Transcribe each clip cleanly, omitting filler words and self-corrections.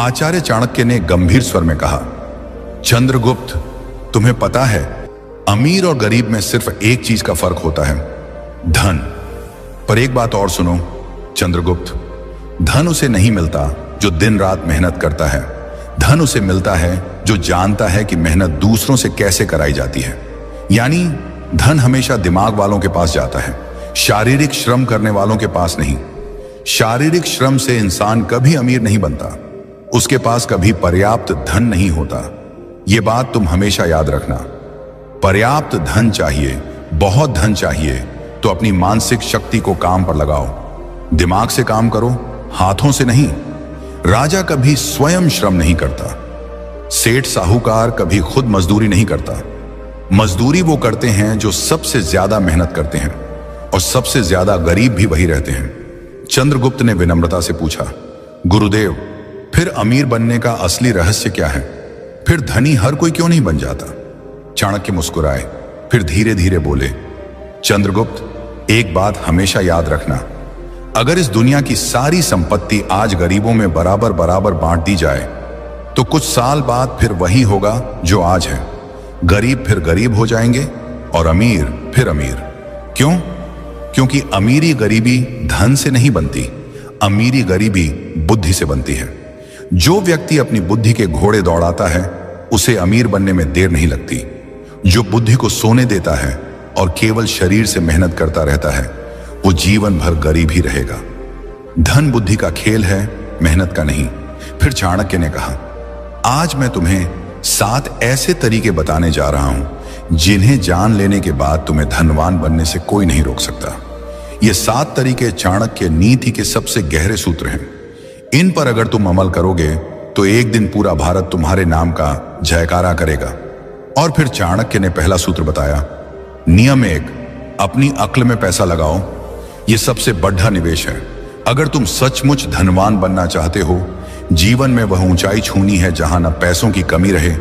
आचार्य चाणक्य ने गंभीर स्वर में कहा, चंद्रगुप्त, तुम्हें पता है अमीर और गरीब में सिर्फ एक चीज का फर्क होता है, धन। पर एक बात और सुनो चंद्रगुप्त, धन उसे नहीं मिलता जो दिन रात मेहनत करता है। धन उसे मिलता है जो जानता है कि मेहनत दूसरों से कैसे कराई जाती है। यानी धन हमेशा दिमाग वालों के पास जाता है, शारीरिक श्रम करने वालों के पास नहीं। शारीरिक श्रम से इंसान कभी अमीर नहीं बनता, उसके पास कभी पर्याप्त धन नहीं होता। यह बात तुम हमेशा याद रखना। पर्याप्त धन चाहिए, बहुत धन चाहिए तो अपनी मानसिक शक्ति को काम पर लगाओ। दिमाग से काम करो, हाथों से नहीं। राजा कभी स्वयं श्रम नहीं करता, सेठ साहूकार कभी खुद मजदूरी नहीं करता। मजदूरी वो करते हैं जो सबसे ज्यादा मेहनत करते हैं, और सबसे ज्यादा गरीब भी वही रहते हैं। चंद्रगुप्त ने विनम्रता से पूछा, गुरुदेव, फिर अमीर बनने का असली रहस्य क्या है? फिर धनी हर कोई क्यों नहीं बन जाता? चाणक्य मुस्कुराए, फिर धीरे धीरे बोले, चंद्रगुप्त, एक बात हमेशा याद रखना, अगर इस दुनिया की सारी संपत्ति आज गरीबों में बराबर बराबर बांट दी जाए तो कुछ साल बाद फिर वही होगा जो आज है। गरीब फिर गरीब हो जाएंगे और अमीर फिर अमीर। क्यों? क्योंकि अमीरी गरीबी धन से नहीं बनती, अमीरी गरीबी बुद्धि से बनती है। जो व्यक्ति अपनी बुद्धि के घोड़े दौड़ाता है उसे अमीर बनने में देर नहीं लगती। जो बुद्धि को सोने देता है और केवल शरीर से मेहनत करता रहता है वो जीवन भर गरीब ही रहेगा। धन बुद्धि का खेल है, मेहनत का नहीं। फिर चाणक्य ने कहा, आज मैं तुम्हें 7 ऐसे तरीके बताने जा रहा हूं जिन्हें जान लेने के बाद तुम्हें धनवान बनने से कोई नहीं रोक सकता। ये 7 तरीके चाणक्य नीति के सबसे गहरे सूत्र हैं। इन पर अगर तुम अमल करोगे तो एक दिन पूरा भारत तुम्हारे नाम का जयकारा करेगा। और फिर चाणक्य ने पहला सूत्र बताया, नियम 1, अपनी अक्ल में पैसा लगाओ। यह सबसे बड़ा निवेश है। अगर तुम सचमुच धनवान बनना चाहते हो, जीवन में वह ऊंचाई छूनी है जहां न पैसों की कमी रहे,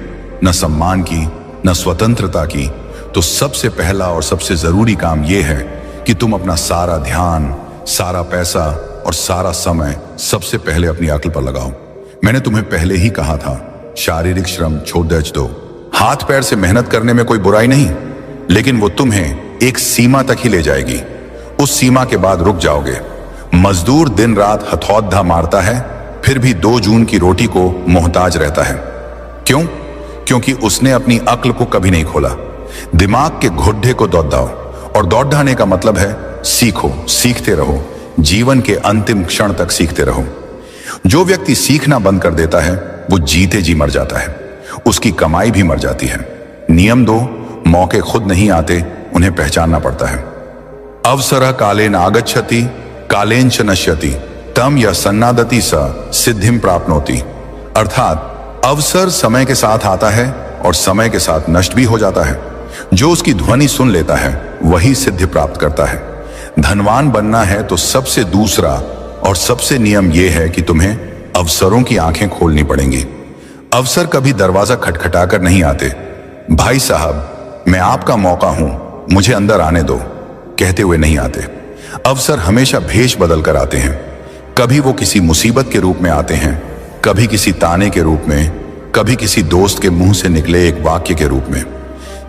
न सम्मान की, न स्वतंत्रता की, तो सबसे पहला और सबसे जरूरी काम यह है कि तुम अपना सारा ध्यान, सारा पैसा और सारा समय सबसे पहले अपनी अक्ल पर लगाओ। मैंने तुम्हें पहले ही कहा था, शारीरिक श्रम छोड़ दो। हाथ पैर से मेहनत करने में कोई बुराई नहीं, लेकिन वो तुम्हें एक सीमा तक ही ले जाएगी। उस सीमा के बाद रुक जाओगे। मजदूर दिन रात हथौड़ा मारता है, फिर भी 2 जून की रोटी को मोहताज रहता है। क्यों? क्योंकि उसने अपनी अक्ल को कभी नहीं खोला। दिमाग के घुड्डे को दौड़ाओ, और दौड़ाने का मतलब है सीखो, सीखते रहो, जीवन के अंतिम क्षण तक सीखते रहो। जो व्यक्ति सीखना बंद कर देता है वो जीते जी मर जाता है, उसकी कमाई भी मर जाती है। नियम 2, मौके खुद नहीं आते, उन्हें पहचानना पड़ता है। अवसरः कालेन आगच्छति कालेन च नश्यति तम यह सन्नादति स सिद्धिम प्राप्नोति। अर्थात अवसर समय के साथ आता है और समय के साथ नष्ट भी हो जाता है। जो उसकी ध्वनि सुन लेता है वही सिद्धि प्राप्त करता है। धनवान बनना है तो सबसे दूसरा और सबसे नियम यह है कि तुम्हें अवसरों की आंखें खोलनी पड़ेंगी। अवसर कभी दरवाजा खटखटाकर नहीं आते। भाई साहब, मैं आपका मौका हूं, मुझे अंदर आने दो, कहते हुए नहीं आते। अवसर हमेशा भेष बदल कर आते हैं। कभी वो किसी मुसीबत के रूप में आते हैं, कभी किसी ताने के रूप में, कभी किसी दोस्त के मुंह से निकले एक वाक्य के रूप में।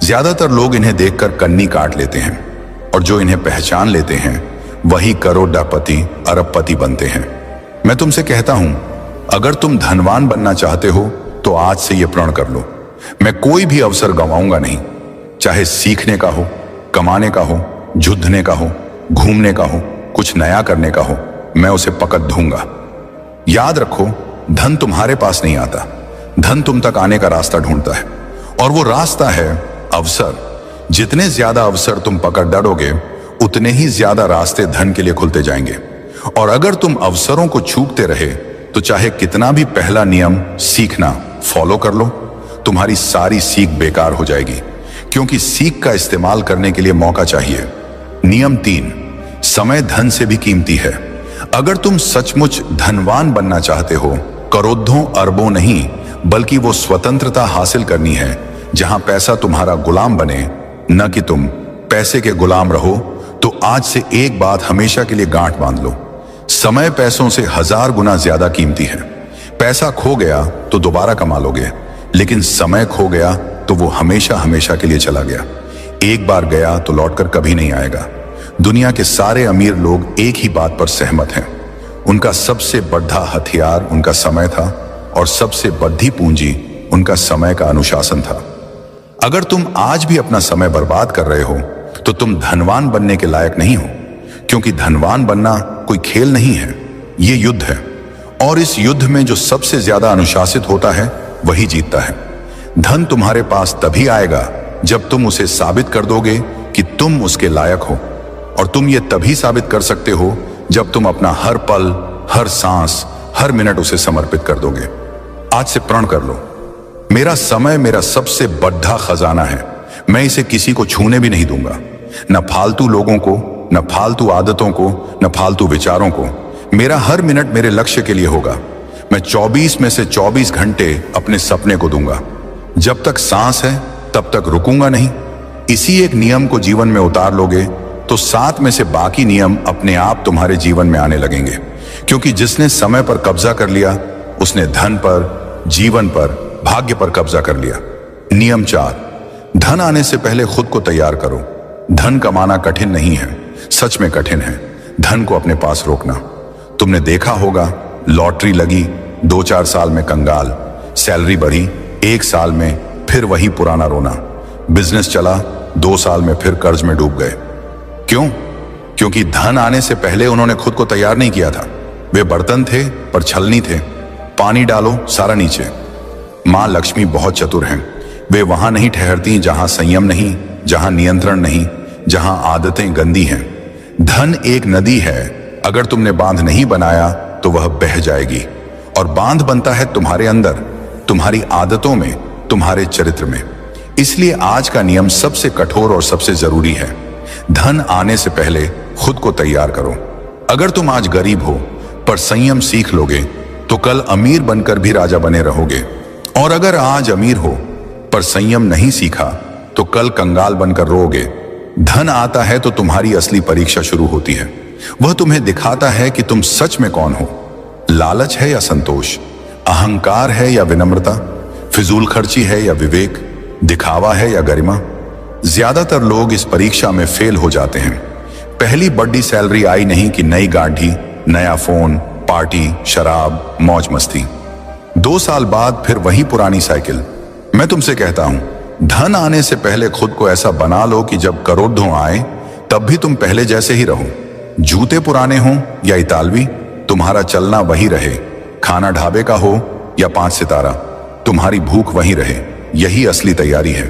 ज्यादातर लोग इन्हें देखकर कन्नी काट लेते हैं, और जो इन्हें पहचान लेते हैं वही करोड़पति, अरबपति बनते हैं। मैं तुमसे कहता हूं, अगर तुम धनवान बनना चाहते हो तो आज से यह प्रण कर लो, मैं कोई भी अवसर गंवाऊंगा नहीं। चाहे सीखने का हो, कमाने का हो, जुद्धने का हो, घूमने का हो, कुछ नया करने का हो, मैं उसे पकड़ दूंगा। याद रखो, धन तुम्हारे पास नहीं आता, धन तुम तक आने का रास्ता ढूंढता है, और वो रास्ता है अवसर। जितने ज्यादा अवसर तुम पकड़ डरोगे उतने ही ज्यादा रास्ते धन के लिए खुलते जाएंगे। और अगर तुम अवसरों को चूकते रहे तो चाहे कितना भी पहला नियम सीखना फॉलो कर लो, तुम्हारी सारी सीख बेकार हो जाएगी, क्योंकि सीख का इस्तेमाल करने के लिए मौका चाहिए। नियम 3, समय धन से भी कीमती है। अगर तुम सचमुच धनवान बनना चाहते हो, करोड़ों अरबों नहीं बल्कि वो स्वतंत्रता हासिल करनी है जहां पैसा तुम्हारा गुलाम बने, न कि तुम पैसे के गुलाम रहो, तो आज से एक बात हमेशा के लिए गांठ बांध लो, समय पैसों से 1000 गुना ज्यादा कीमती है। पैसा खो गया तो दोबारा कमा लोगे, लेकिन समय खो गया तो वो हमेशा हमेशा के लिए चला गया। एक बार गया तो लौटकर कभी नहीं आएगा। दुनिया के सारे अमीर लोग एक ही बात पर सहमत हैं, उनका सबसे बड़ा हथियार उनका समय था और सबसे बड़ी पूंजी उनका समय का अनुशासन था। अगर तुम आज भी अपना समय बर्बाद कर रहे हो तो तुम धनवान बनने के लायक नहीं हो, क्योंकि धनवान बनना कोई खेल नहीं है, ये युद्ध है। और इस युद्ध में जो सबसे ज्यादा अनुशासित होता है वही जीतता है। धन तुम्हारे पास तभी आएगा जब तुम उसे साबित कर दोगे कि तुम उसके लायक हो, और तुम ये तभी साबित कर सकते हो जब तुम अपना हर पल, हर सांस, हर मिनट उसे समर्पित कर दोगे। आज से प्रण कर लो, मेरा समय मेरा सबसे बड़ा खजाना है, मैं इसे किसी को छूने भी नहीं दूंगा। न फालतू लोगों को, न फालतू आदतों को, न फालतू विचारों को। मेरा हर मिनट मेरे लक्ष्य के लिए होगा। मैं 24 में से 24 घंटे अपने सपने को दूंगा। जब तक सांस है तब तक रुकूंगा नहीं। इसी एक नियम को जीवन में उतार लोगे तो 7 में से बाकी नियम अपने आप तुम्हारे जीवन में आने लगेंगे, क्योंकि जिसने समय पर कब्जा कर लिया उसने धन पर, जीवन पर, भाग्य पर कब्जा कर लिया। नियम 4, धन आने से पहले खुद को तैयार करो। धन कमाना कठिन नहीं है, सच में कठिन है धन को अपने पास रोकना। तुमने देखा होगा, लॉटरी लगी, 2-4 साल में कंगाल, सैलरी बढ़ी, 1 साल में फिर वही पुराना रोना, बिजनेस चला, 2 साल में फिर कर्ज में डूब गए। क्यों? क्योंकि धन आने से पहले उन्होंने खुद को तैयार नहीं किया था। वे बर्तन थे पर छलनी थे, पानी डालो सारा नीचे। मां लक्ष्मी बहुत चतुर हैं, वे वहां नहीं ठहरती जहां संयम नहीं, जहां नियंत्रण नहीं, जहां आदतें गंदी हैं। धन एक नदी है, अगर तुमने बांध नहीं बनाया तो वह बह जाएगी, और बांध बनता है तुम्हारे अंदर, तुम्हारी आदतों में, तुम्हारे चरित्र में। इसलिए आज का नियम सबसे कठोर और सबसे जरूरी है। धन आने से पहले खुद को तैयार करो। अगर तुम आज गरीब हो पर संयम सीख लोगे तो कल अमीर बनकर भी राजा बने रहोगे, और अगर आज अमीर हो पर संयम नहीं सीखा तो कल कंगाल बनकर रोओगे। धन आता है तो तुम्हारी असली परीक्षा शुरू होती है। वह तुम्हें दिखाता है कि तुम सच में कौन हो। लालच है या संतोष, अहंकार है या विनम्रता, फिजूल खर्ची है या विवेक, दिखावा है या गरिमा। ज्यादातर लोग इस परीक्षा में फेल हो जाते हैं। पहली बड़ी सैलरी आई नहीं कि नई गाड़ी, नया फोन, पार्टी, शराब, मौज मस्ती। 2 साल बाद फिर वही पुरानी साइकिल। मैं तुमसे कहता हूं, धन आने से पहले खुद को ऐसा बना लो कि जब करोड़ों आए तब भी तुम पहले जैसे ही रहो। जूते पुराने हों या इतालवी, तुम्हारा चलना वही रहे। खाना ढाबे का हो या 5 सितारा, तुम्हारी भूख वही रहे। यही असली तैयारी है।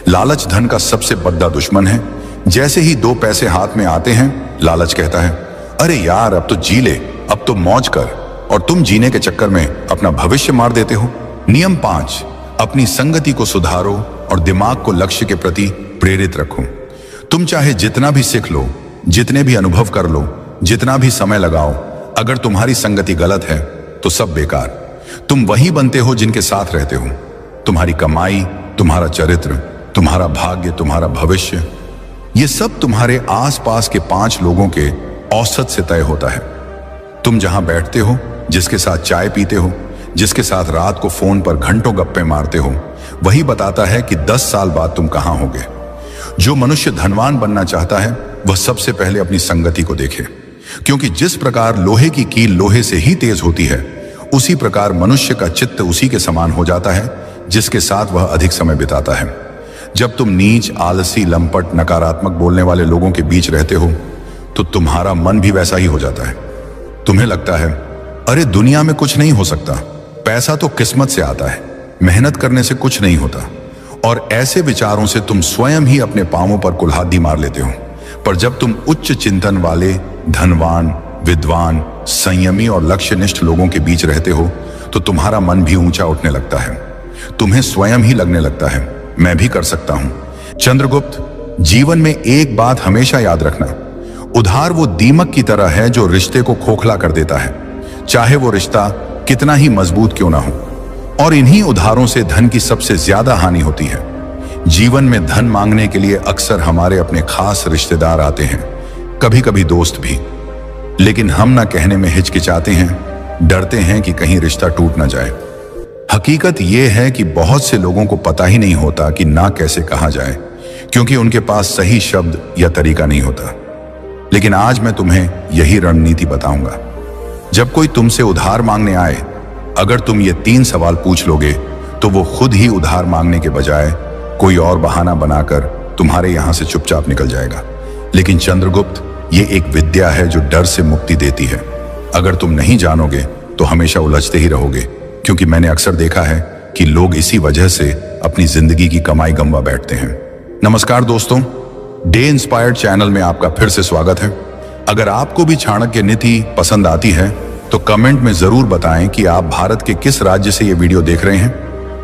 लालच धन का सबसे बड़ा दुश्मन है। जैसे ही 2 पैसे हाथ में आते हैं, लालच कहता है, अरे यार अब तो जी ले, अब तो मौज कर, और तुम जीने के चक्कर में अपना भविष्य मार देते हो। नियम 5, अपनी संगति को सुधारो और दिमाग को लक्ष्य के प्रति प्रेरित रखो। तुम चाहे जितना भी सीख लो, जितने भी अनुभव कर लो, जितना भी समय लगाओ, अगर तुम्हारी संगति गलत है तो सब बेकार। तुम वही बनते हो जिनके साथ रहते हो। तुम्हारी कमाई, तुम्हारा चरित्र, तुम्हारा भाग्य, तुम्हारा भविष्य, ये सब तुम्हारे आसपास के 5 लोगों के औसत से तय होता है। तुम जहां बैठते हो, जिसके साथ चाय पीते हो, जिसके साथ रात को फोन पर घंटों गप्पे मारते हो, वही बताता है कि 10 साल बाद तुम कहां होगे। जो मनुष्य धनवान बनना चाहता है वह सबसे पहले अपनी संगति को देखे, क्योंकि जिस प्रकार लोहे की कील लोहे से ही तेज होती है, उसी प्रकार मनुष्य का चित्त उसी के समान हो जाता है जिसके साथ वह अधिक समय बिताता है। जब तुम नीच, आलसी, लंपट, नकारात्मक बोलने वाले लोगों के बीच रहते हो तो तुम्हारा मन भी वैसा ही हो जाता है। तुम्हें लगता है, अरे दुनिया में कुछ नहीं हो सकता, पैसा तो किस्मत से आता है, मेहनत करने से कुछ नहीं होता, और ऐसे विचारों से तुम स्वयं ही अपने पांवों पर कुल्हाड़ी मार लेते हो। पर जब तुम उच्च चिंतन वाले, धनवान, विद्वान, संयमी और लक्ष्यनिष्ठ लोगों के बीच रहते हो तो तुम्हारा मन भी ऊंचा उठने लगता है। तुम्हें स्वयं ही लगने लगता है, मैं भी कर सकता हूं। चंद्रगुप्त, जीवन में एक बात हमेशा याद रखना, उधार वो दीमक की तरह है जो रिश्ते को खोखला कर देता है, चाहे वो रिश्ता कितना ही मजबूत क्यों ना हो। और इन्हीं उधारों से धन की सबसे ज्यादा हानि होती है। जीवन में धन मांगने के लिए अक्सर हमारे अपने खास रिश्तेदार आते हैं, कभी कभी दोस्त भी, लेकिन हम ना कहने में हिचकिचाते हैं, डरते हैं कि कहीं रिश्ता टूट ना जाए। हकीकत यह है कि बहुत से लोगों को पता ही नहीं होता कि ना कैसे कहा जाए, क्योंकि उनके पास सही शब्द या तरीका नहीं होता। लेकिन आज मैं तुम्हें यही रणनीति बताऊंगा। जब कोई तुमसे उधार मांगने आए, अगर तुम ये 3 सवाल पूछ लोगे तो वो खुद ही उधार मांगने के बजाय कोई और बहाना बनाकर तुम्हारे यहां से चुपचाप निकल जाएगा। लेकिन चंद्रगुप्त, ये एक विद्या है जो डर से मुक्ति देती है। अगर तुम नहीं जानोगे तो हमेशा उलझते ही रहोगे, क्योंकि मैंने अक्सर देखा है कि लोग इसी वजह से अपनी जिंदगी की कमाई गंवा बैठते हैं। नमस्कार दोस्तों, डे इंस्पायर्ड चैनल में आपका फिर से स्वागत है। अगर आपको भी चाणक्य नीति पसंद आती है तो कमेंट में जरूर बताएं कि आप भारत के किस राज्य से ये वीडियो देख रहे हैं,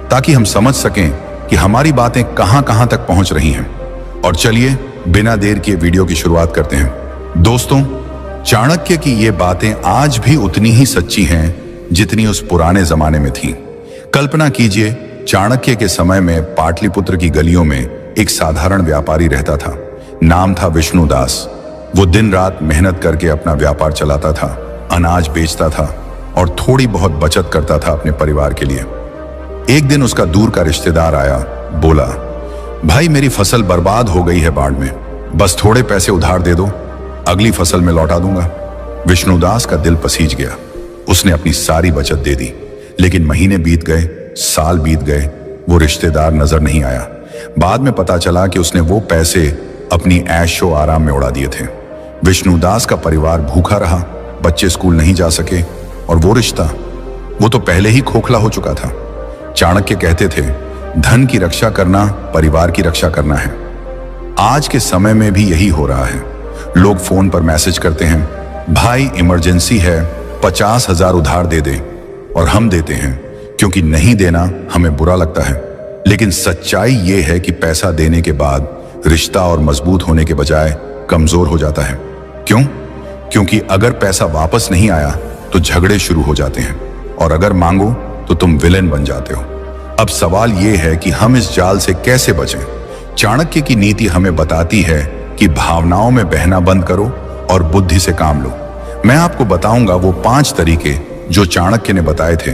ताकि हम समझ सकें कि हमारी बातें कहां कहां तक पहुंच रही हैं। और चलिए बिना देर किए वीडियो की शुरुआत करते हैं। दोस्तों, चाणक्य की ये बातें आज भी उतनी ही सच्ची हैं जितनी उस पुराने जमाने में थीं। कल्पना कीजिए, चाणक्य के समय में पाटलिपुत्र की गलियों में एक साधारण व्यापारी रहता था। नाम था विष्णुदास। वो दिन रात मेहनत करके अपना व्यापार चलाता था, अनाज बेचता था और थोड़ी बहुत बचत करता था अपने परिवार के लिए। एक दिन उसका दूर का रिश्तेदार आया, बोला, भाई मेरी फसल बर्बाद हो गई है बाढ़ में, बस थोड़े पैसे उधार दे दो, अगली फसल में लौटा दूंगा। विष्णुदास का दिल पसीज गया। उसने अपनी सारी बचत दे दी। लेकिन महीने बीत गए, साल बीत गए, वो रिश्तेदार नजर नहीं आया। बाद में पता चला कि उसने वो पैसे अपनी ऐशो आराम में उड़ा दिए थे। विष्णुदास का परिवार भूखा रहा, बच्चे स्कूल नहीं जा सके और वो रिश्ता, वो तो पहले ही खोखला हो चुका था। चाणक्य कहते थे, धन की रक्षा करना परिवार की रक्षा करना है। आज के समय में भी यही हो रहा है। लोग फोन पर मैसेज करते हैं, भाई इमरजेंसी है, 50,000 उधार दे दे, और हम देते हैं क्योंकि नहीं देना हमें बुरा लगता है। लेकिन सच्चाई ये है कि पैसा देने के बाद रिश्ता और मजबूत होने के बजाय कमजोर हो जाता है। क्यों? क्योंकि अगर पैसा वापस नहीं आया तो झगड़े शुरू हो जाते हैं, और अगर मांगो तो तुम विलेन बन जाते हो। अब सवाल यह है कि हम इस जाल से कैसे बचें। चाणक्य की नीति हमें बताती है कि भावनाओं में बहना बंद करो और बुद्धि से काम लो। मैं आपको बताऊंगा वो 5 तरीके जो चाणक्य ने बताए थे,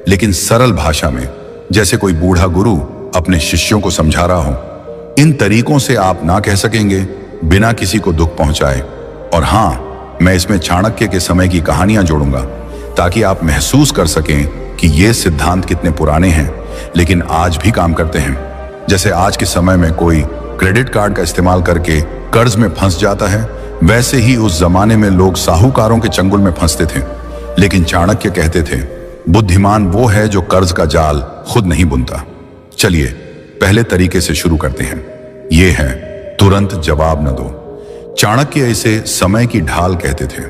लेकिन सरल भाषा में, जैसे कोई बूढ़ा गुरु अपने शिष्यों को समझा रहा हो। इन तरीकों से आप ना कह सकेंगे बिना किसी को दुख पहुंचाए। और हां, मैं इसमें चाणक्य के समय की कहानियां जोड़ूंगा, ताकि आप महसूस कर सकें कि ये सिद्धांत कितने पुराने हैं लेकिन आज भी काम करते हैं। जैसे आज के समय में कोई क्रेडिट कार्ड का इस्तेमाल करके कर्ज में फंस जाता है, वैसे ही उस जमाने में लोग साहूकारों के चंगुल में फंसते थे। लेकिन चाणक्य कहते थे, बुद्धिमान वो है जो कर्ज का जाल खुद नहीं बुनता। चलिए पहले तरीके से शुरू करते हैं। ये है, तुरंत जवाब न दो। चाणक्य इसे समय की ढाल कहते थे।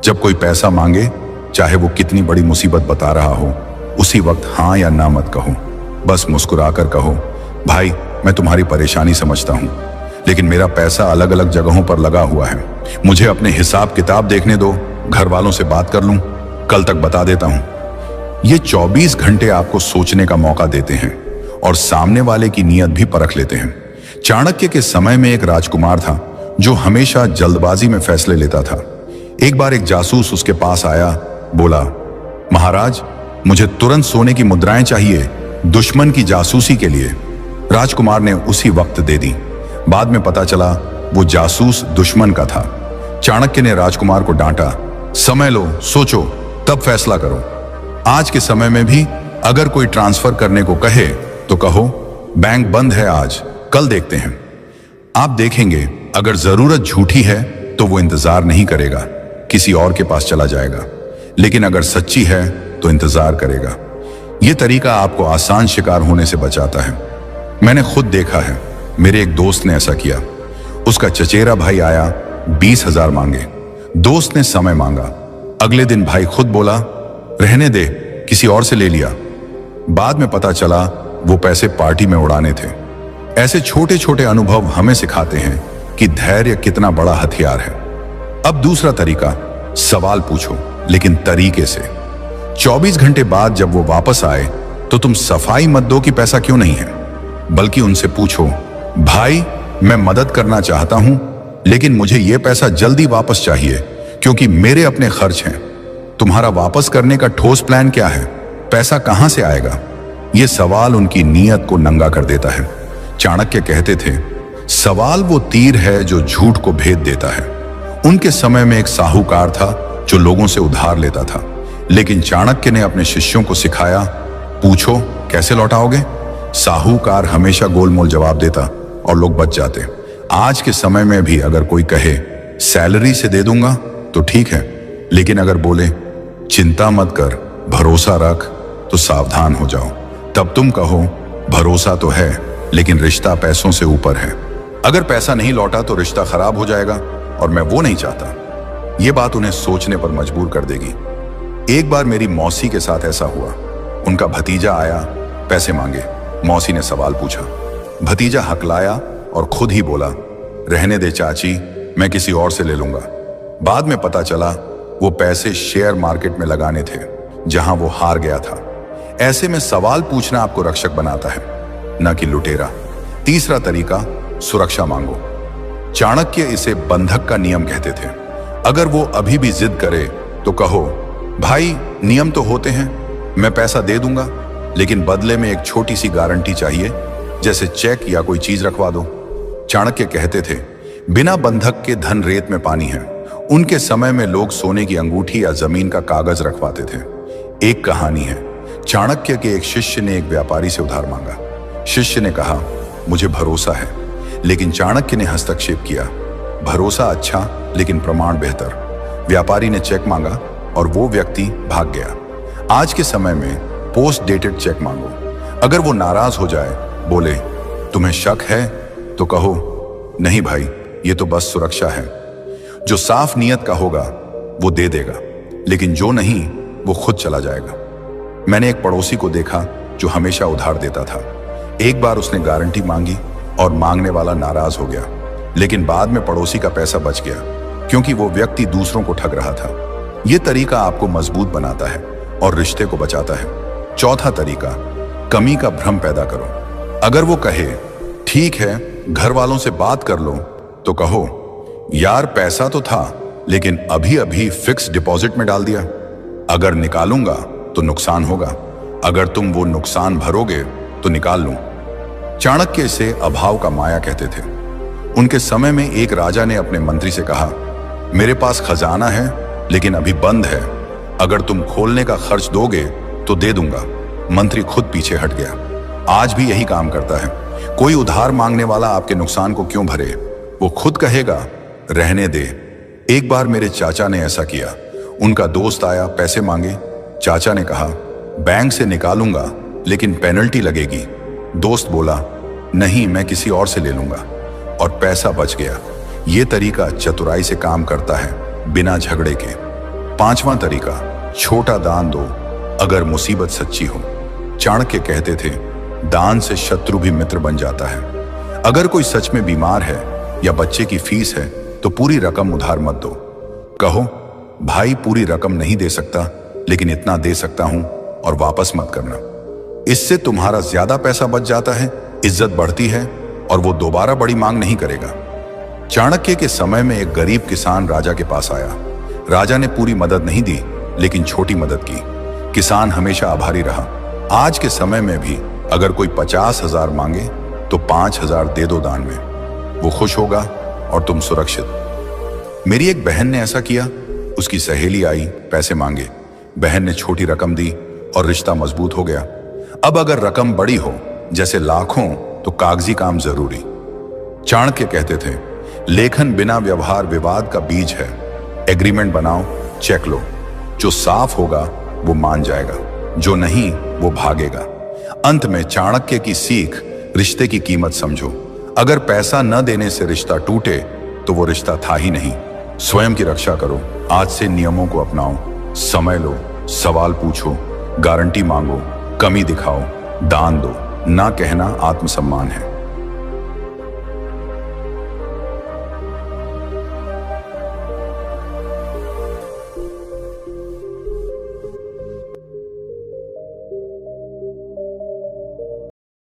जब कोई पैसा मांगे, चाहे वो कितनी बड़ी मुसीबत बता रहा हो, उसी वक्त हाँ या ना मत कहो। बस मुस्कुराकर कहो, भाई मैं तुम्हारी परेशानी समझता हूं, लेकिन मेरा पैसा अलग अलग जगहों पर लगा हुआ है, मुझे अपने हिसाब किताब देखने दो, घर वालों से बात कर लूं, कल तक बता देता हूं। ये 24 घंटे आपको सोचने का मौका देते हैं और सामने वाले की नीयत भी परख लेते हैं। चाणक्य के समय में एक राजकुमार था जो हमेशा जल्दबाजी में फैसले लेता था। एक बार एक जासूस उसके पास आया, बोला, महाराज मुझे तुरंत सोने की मुद्राएं चाहिए, दुश्मन की जासूसी के लिए। राजकुमार ने उसी वक्त दे दी। बाद में पता चला वो जासूस दुश्मन का था। चाणक्य ने राजकुमार को डांटा, समय लो, सोचो, तब फैसला करो। आज के समय में भी अगर कोई ट्रांसफर करने को कहे तो कहो, बैंक बंद है आज, कल देखते हैं। आप देखेंगे अगर जरूरत झूठी है तो वो इंतजार नहीं करेगा, किसी और के पास चला जाएगा। लेकिन अगर सच्ची है तो इंतजार करेगा। यह तरीका आपको आसान शिकार होने से बचाता है। मैंने खुद देखा है, मेरे एक दोस्त ने ऐसा किया। उसका चचेरा भाई आया, 20,000 मांगे। दोस्त ने समय मांगा। अगले दिन भाई खुद बोला, रहने दे, किसी और से ले लिया। बाद में पता चला वो पैसे पार्टी में उड़ाने थे। ऐसे छोटे छोटे अनुभव हमें सिखाते हैं कि धैर्य कितना बड़ा हथियार है। अब दूसरा तरीका, सवाल पूछो लेकिन तरीके से। 24 घंटे बाद जब वो वापस आए तो तुम सफाई मत दो कि पैसा क्यों नहीं है, बल्कि उनसे पूछो, भाई मैं मदद करना चाहता हूं लेकिन मुझे यह पैसा जल्दी वापस चाहिए क्योंकि मेरे अपने खर्च हैं। तुम्हारा वापस करने का ठोस प्लान क्या है? पैसा कहां से आएगा? यह सवाल उनकी नीयत को नंगा कर देता है। चाणक्य कहते थे, सवाल वो तीर है जो झूठ को भेद देता है। उनके समय में एक साहूकार था जो लोगों से उधार लेता था, लेकिन चाणक्य ने अपने शिष्यों को सिखाया, पूछो कैसे लौटाओगे? साहूकार हमेशा गोलमोल जवाब देता और लोग बच जाते। आज के समय में भी अगर कोई कहे सैलरी से दे दूंगा तो ठीक है, लेकिन अगर बोले चिंता मत कर, भरोसा रख, तो सावधान हो जाओ। तब तुम कहो भरोसा तो है लेकिन रिश्ता पैसों से ऊपर है। अगर पैसा नहीं लौटा तो रिश्ता खराब हो जाएगा और मैं वो नहीं चाहता। ये बात उन्हें सोचने पर मजबूर कर देगी। एक बार मेरी मौसी के साथ ऐसा हुआ। उनका भतीजा आया, पैसे मांगे। मौसी ने सवाल पूछा। भतीजा हकलाया और खुद ही बोला, रहने दे चाची, मैं किसी और से ले लूंगा। बाद में पता चला वो पैसे शेयर मार्केट में लगाने थे जहां वो हार गया था। ऐसे में सवाल पूछना आपको रक्षक बनाता है, न कि लुटेरा। तीसरा तरीका, सुरक्षा मांगो। चाणक्य इसे बंधक का नियम कहते थे। अगर वो अभी भी जिद करे तो कहो, भाई नियम तो होते हैं, मैं पैसा दे दूंगा, लेकिन बदले में एक छोटी सी गारंटी चाहिए, जैसे चेक या कोई चीज रखवा दो। चाणक्य कहते थे, बिना बंधक के धन रेत में पानी है। उनके समय में लोग सोने की अंगूठी या जमीन का कागज रखवाते थे। एक कहानी है, चाणक्य के एक शिष्य ने एक व्यापारी से उधार मांगा। शिष्य ने कहा, मुझे भरोसा है, लेकिन चाणक्य ने हस्तक्षेप किया, भरोसा अच्छा लेकिन प्रमाण बेहतर। व्यापारी ने चेक मांगा और वो व्यक्ति भाग गया। आज के समय में पोस्ट डेटेड चेक मांगो। अगर वो नाराज हो जाए, बोले तुम्हें शक है, तो कहो नहीं भाई, ये तो बस सुरक्षा है। जो साफ नियत का होगा वो दे देगा, लेकिन जो नहीं वो खुद चला जाएगा। मैंने एक पड़ोसी को देखा जो हमेशा उधार देता था। एक बार उसने गारंटी मांगी और मांगने वाला नाराज हो गया, लेकिन बाद में पड़ोसी का पैसा बच गया क्योंकि वो व्यक्ति दूसरों को ठग रहा था। यह तरीका आपको मजबूत बनाता है और रिश्ते को बचाता है। चौथा तरीका, कमी का भ्रम पैदा करो। अगर वो कहे ठीक है, घर वालों से बात कर लो, तो कहो यार पैसा तो था लेकिन अभी अभी फिक्स डिपॉजिट में डाल दिया, अगर निकालूंगा तो नुकसान होगा, अगर तुम वो नुकसान भरोगे तो निकाल लूं। चाणक्य इसे अभाव का माया कहते थे। उनके समय में एक राजा ने अपने मंत्री से कहा, मेरे पास खजाना है लेकिन अभी बंद है, अगर तुम खोलने का खर्च दोगे तो दे दूंगा। मंत्री खुद पीछे हट गया। आज भी यही काम करता है। कोई उधार मांगने वाला आपके नुकसान को क्यों भरे? वो खुद कहेगा रहने दे। एक बार मेरे चाचा ने ऐसा किया। उनका दोस्त आया, पैसे मांगे। चाचा ने कहा बैंक से निकालूंगा लेकिन पेनल्टी लगेगी। दोस्त बोला नहीं, मैं किसी और से ले लूंगा, और पैसा बच गया। ये तरीका चतुराई से काम करता है, बिना झगड़े के। पांचवा तरीका, छोटा दान दो अगर मुसीबत सच्ची हो। चाणक्य कहते थे, दान से शत्रु भी मित्र बन जाता है। अगर कोई सच में बीमार है या बच्चे की फीस है तो पूरी रकम उधार मत दो। कहो भाई पूरी रकम नहीं दे सकता लेकिन इतना दे सकता हूं और वापस मत करना। इससे तुम्हारा ज्यादा पैसा बच जाता है, इज्जत बढ़ती है और वो दोबारा बड़ी मांग नहीं करेगा। चाणक्य के समय में एक गरीब किसान राजा के पास आया। राजा ने पूरी मदद नहीं दी लेकिन छोटी मदद की। किसान हमेशा आभारी रहा। आज के समय में भी अगर कोई 50,000 मांगे तो 5,000 दे दो दान में, वो खुश होगा और तुम सुरक्षित। मेरी एक बहन ने ऐसा किया। उसकी सहेली आई, पैसे मांगे। बहन ने छोटी रकम दी और रिश्ता मजबूत हो गया। अब अगर रकम बड़ी हो, जैसे लाखों, तो कागजी काम जरूरी। चाणक्य कहते थे, लेखन बिना व्यवहार विवाद का बीज है। एग्रीमेंट बनाओ, चेक लो। जो साफ होगा वो मान जाएगा, जो नहीं वो भागेगा। अंत में चाणक्य की सीख, रिश्ते की कीमत समझो। अगर पैसा न देने से रिश्ता टूटे तो वो रिश्ता था ही नहीं। स्वयं की रक्षा करो। आज से नियमों को अपनाओ। समय लो, सवाल पूछो, गारंटी मांगो, कमी दिखाओ, दान दो। ना कहना आत्मसम्मान है।